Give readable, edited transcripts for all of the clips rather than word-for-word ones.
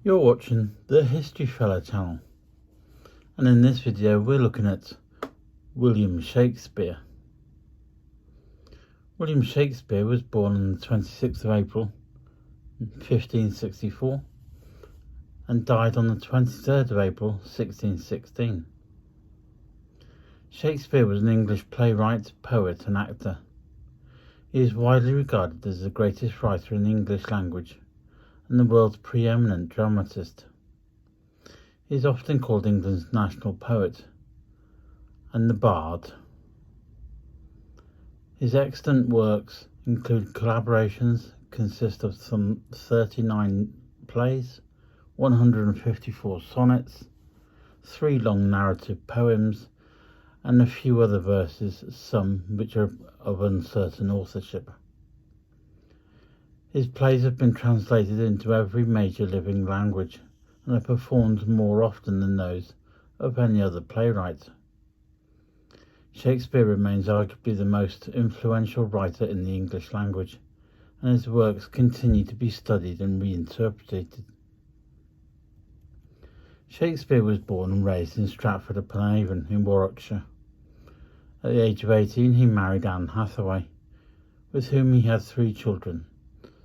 You're watching the History Fellow channel, and in this video we're looking at William Shakespeare. William Shakespeare was born on the 26th of April 1564 and died on the 23rd of April 1616. Shakespeare was an English playwright, poet and actor. He is widely regarded as the greatest writer in the English language and the world's preeminent dramatist. He is often called England's national poet and the bard. His extant works include collaborations, consist of some 39 plays, 154 sonnets, 3 long narrative poems, and a few other verses, some which are of uncertain authorship. His plays have been translated into every major living language and are performed more often than those of any other playwright. Shakespeare remains arguably the most influential writer in the English language, and his works continue to be studied and reinterpreted. Shakespeare was born and raised in Stratford-upon-Avon in Warwickshire. At the age of 18 he married Anne Hathaway, with whom he had 3 children,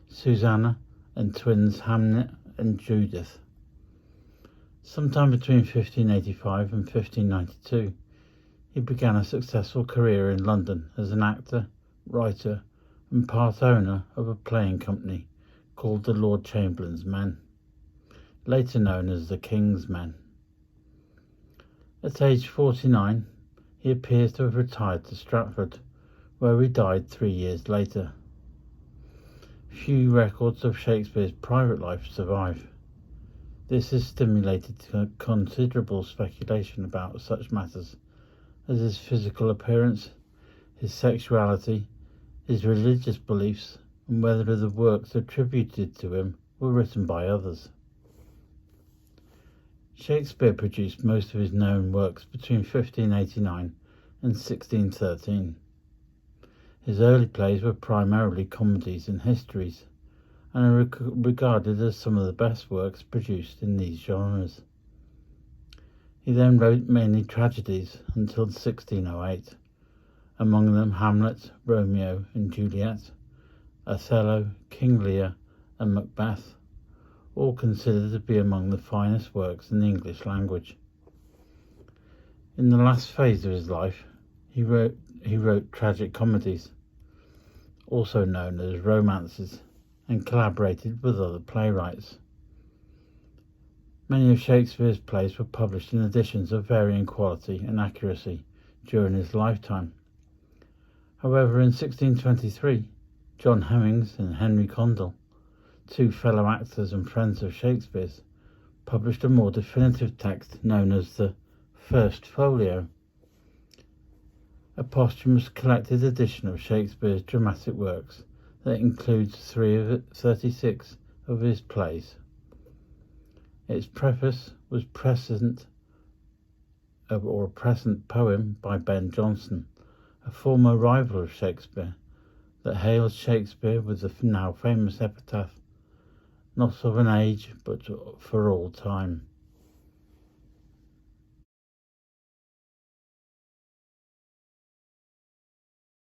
Susanna and twins Hamnet and Judith. Sometime between 1585 and 1592 he began a successful career in London as an actor, writer and part owner of a playing company called the Lord Chamberlain's Men, later known as the King's Men. At age 49 he appears to have retired to Stratford, where he died 3 years later. Few records of Shakespeare's private life survive. This has stimulated considerable speculation about such matters as his physical appearance, his sexuality, his religious beliefs, and whether the works attributed to him were written by others. Shakespeare produced most of his known works between 1589 and 1613. His early plays were primarily comedies and histories, and are regarded as some of the best works produced in these genres. He then wrote mainly tragedies until 1608, among them Hamlet, Romeo and Juliet, Othello, King Lear and Macbeth, all considered to be among the finest works in the English language. In the last phase of his life, he wrote tragic comedies, also known as romances, and collaborated with other playwrights. Many of Shakespeare's plays were published in editions of varying quality and accuracy during his lifetime. However, in 1623, John Hemmings and Henry Condell, 2 fellow actors and friends of Shakespeare's, published a more definitive text known as the First Folio, a posthumous collected edition of Shakespeare's dramatic works that includes 36 of his plays. Its preface was a present poem by Ben Jonson, a former rival of Shakespeare, that hails Shakespeare with the now famous epitaph, "Not of an age, but for all time."